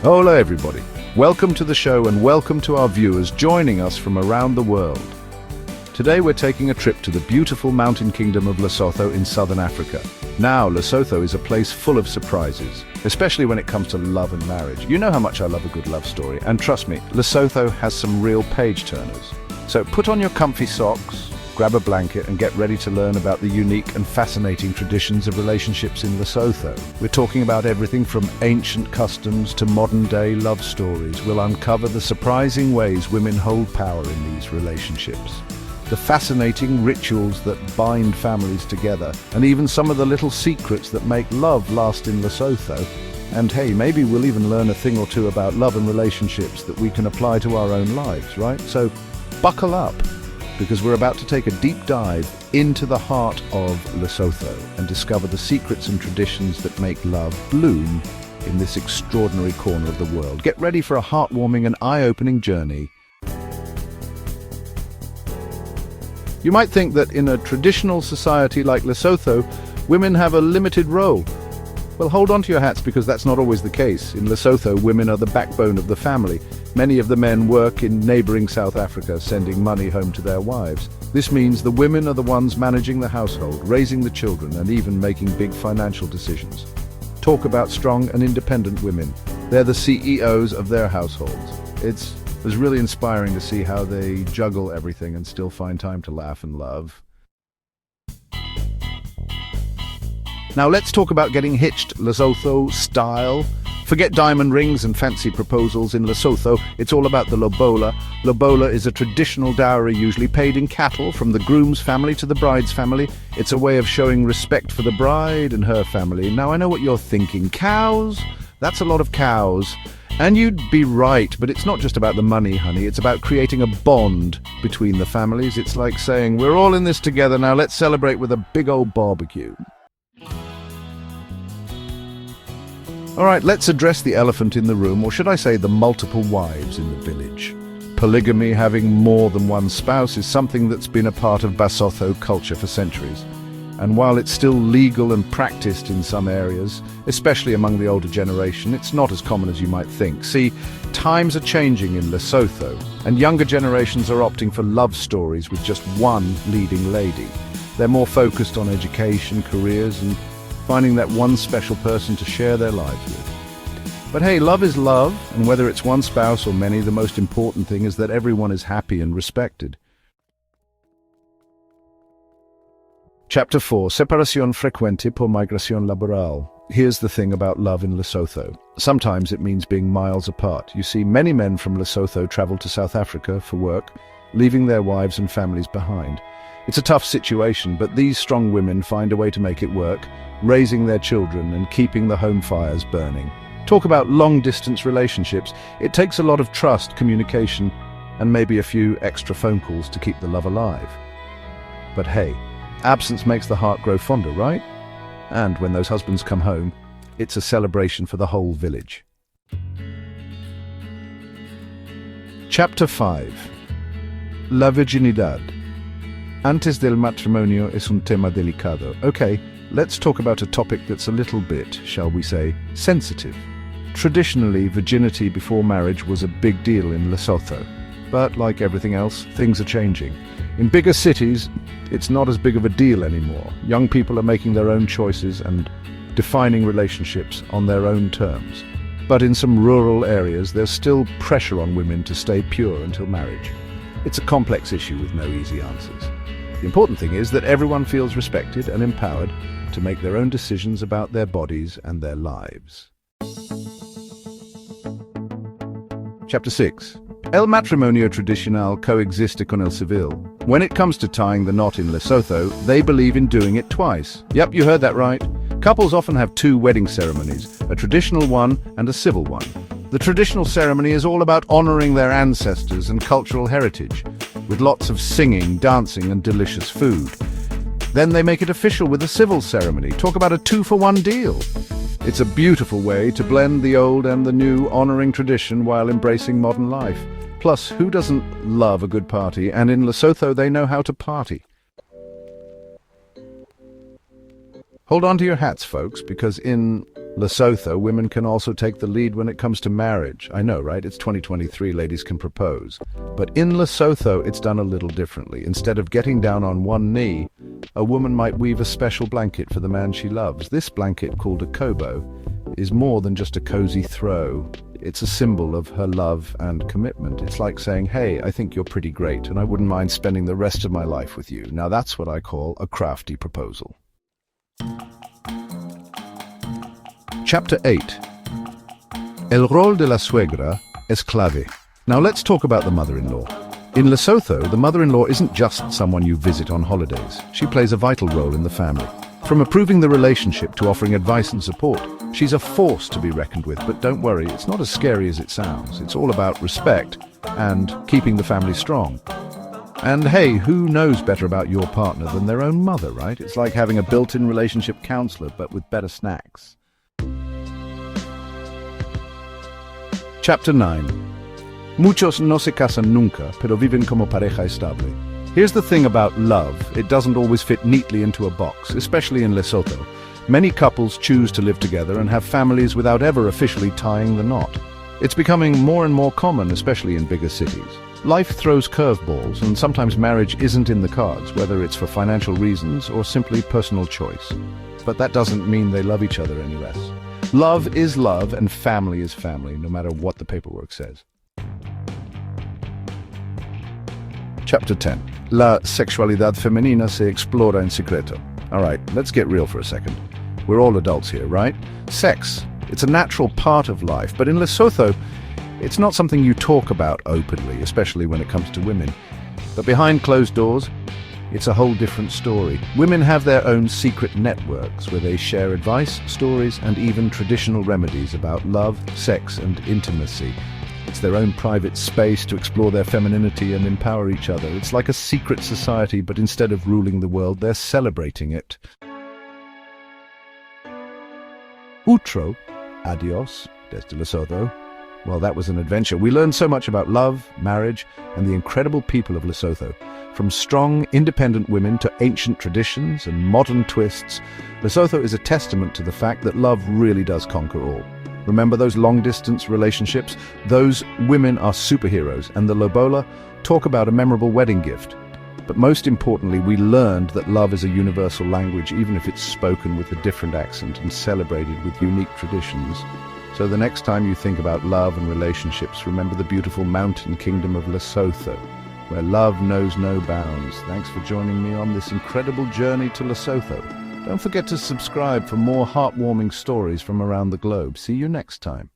Hola everybody. Welcome to the show and welcome to our viewers joining us from around the world. Today we're taking a trip to the beautiful mountain kingdom of Lesotho in southern Africa. Now, Lesotho is a place full of surprises, especially when it comes to love and marriage. You know how much I love a good love story, and trust me, Lesotho has some real page-turners. So put on your comfy socks, grab a blanket and get ready to learn about the unique and fascinating traditions of relationships in Lesotho. We're talking about everything from ancient customs to modern-day love stories. We'll uncover the surprising ways women hold power in these relationships, the fascinating rituals that bind families together, and even some of the little secrets that make love last in Lesotho. And hey, maybe we'll even learn a thing or two about love and relationships that we can apply to our own lives, right? So buckle up, because we're about to take a deep dive into the heart of Lesotho and discover the secrets and traditions that make love bloom in this extraordinary corner of the world. Get ready for a heartwarming and eye-opening journey. You might think that in a traditional society like Lesotho, women have a limited role. Well, hold on to your hats, because that's not always the case. In Lesotho, women are the backbone of the family. Many of the men work in neighboring South Africa, sending money home to their wives. This means the women are the ones managing the household, raising the children, and even making big financial decisions. Talk about strong and independent women. They're the CEOs of their households. It's really inspiring to see how they juggle everything and still find time to laugh and love. Now let's talk about getting hitched Lesotho style. Forget diamond rings and fancy proposals in Lesotho. It's all about the lobola. Lobola is a traditional dowry usually paid in cattle from the groom's family to the bride's family. It's a way of showing respect for the bride and her family. Now I know what you're thinking. Cows? That's a lot of cows. And you'd be right, but it's not just about the money, honey. It's about creating a bond between the families. It's like saying, we're all in this together now, let's celebrate with a big old barbecue. All right, let's address the elephant in the room, or should I say the multiple wives in the village. Polygamy, having more than one spouse, is something that's been a part of Basotho culture for centuries. And while it's still legal and practiced in some areas, especially among the older generation, it's not as common as you might think. See, times are changing in Lesotho, and younger generations are opting for love stories with just one leading lady. They're more focused on education, careers, and finding that one special person to share their lives with. But hey, love is love, and whether it's one spouse or many, the most important thing is that everyone is happy and respected. Chapter 4. Separación frecuente por migración laboral. Here's the thing about love in Lesotho. Sometimes it means being miles apart. You see, many men from Lesotho travel to South Africa for work, leaving their wives and families behind. It's a tough situation, but these strong women find a way to make it work, raising their children and keeping the home fires burning. Talk about long-distance relationships. It takes a lot of trust, communication, and maybe a few extra phone calls to keep the love alive. But hey, absence makes the heart grow fonder, right? And when those husbands come home, it's a celebration for the whole village. Chapter 5. La virginidad. Antes del matrimonio es un tema delicado. Okay, let's talk about a topic that's a little bit, shall we say, sensitive. Traditionally, virginity before marriage was a big deal in Lesotho. But like everything else, things are changing. In bigger cities, it's not as big of a deal anymore. Young people are making their own choices and defining relationships on their own terms. But in some rural areas, there's still pressure on women to stay pure until marriage. It's a complex issue with no easy answers. The important thing is that everyone feels respected and empowered to make their own decisions about their bodies and their lives. Chapter 6. El matrimonio tradicional coexiste con el civil. When it comes to tying the knot in Lesotho, they believe in doing it twice. Yep, you heard that right. Couples often have two wedding ceremonies, a traditional one and a civil one. The traditional ceremony is all about honoring their ancestors and cultural heritage, with lots of singing, dancing, and delicious food. Then they make it official with a civil ceremony. Talk about a two-for-one deal. It's a beautiful way to blend the old and the new, honoring tradition while embracing modern life. Plus, who doesn't love a good party? And in Lesotho, they know how to party. Hold on to your hats, folks, because in Lesotho, women can also take the lead when it comes to marriage. I know, right? It's 2023, ladies can propose. But in Lesotho, it's done a little differently. Instead of getting down on one knee, a woman might weave a special blanket for the man she loves. This blanket, called a kobo, is more than just a cozy throw. It's a symbol of her love and commitment. It's like saying, hey, I think you're pretty great, and I wouldn't mind spending the rest of my life with you. Now that's what I call a crafty proposal. Chapter 8. El rol de la suegra es clave. Now let's talk about the mother-in-law. In Lesotho, the mother-in-law isn't just someone you visit on holidays. She plays a vital role in the family. From approving the relationship to offering advice and support, she's a force to be reckoned with. But don't worry, it's not as scary as it sounds. It's all about respect and keeping the family strong. And hey, who knows better about your partner than their own mother, right? It's like having a built-in relationship counselor, but with better snacks. Chapter 9. Muchos no se casan nunca, pero viven como pareja estable. Here's the thing about love, it doesn't always fit neatly into a box, especially in Lesotho. Many couples choose to live together and have families without ever officially tying the knot. It's becoming more and more common, especially in bigger cities. Life throws curveballs, and sometimes marriage isn't in the cards, whether it's for financial reasons or simply personal choice. But that doesn't mean they love each other any less. Love is love, and family is family, no matter what the paperwork says. Chapter 10. La sexualidad femenina se explora en secreto. All right, let's get real for a second. We're all adults here, right? Sex, it's a natural part of life, but in Lesotho, it's not something you talk about openly, especially when it comes to women. But behind closed doors, it's a whole different story. Women have their own secret networks where they share advice, stories, and even traditional remedies about love, sex, and intimacy. It's their own private space to explore their femininity and empower each other. It's like a secret society, but instead of ruling the world, they're celebrating it. Outro, adios, desde Lesotho. Well, that was an adventure. We learned so much about love, marriage, and the incredible people of Lesotho. From strong, independent women to ancient traditions and modern twists, Lesotho is a testament to the fact that love really does conquer all. Remember those long-distance relationships? Those women are superheroes, and the Lobola talk about a memorable wedding gift. But most importantly, we learned that love is a universal language, even if it's spoken with a different accent and celebrated with unique traditions. So the next time you think about love and relationships, remember the beautiful mountain kingdom of Lesotho, where love knows no bounds. Thanks for joining me on this incredible journey to Lesotho. Don't forget to subscribe for more heartwarming stories from around the globe. See you next time.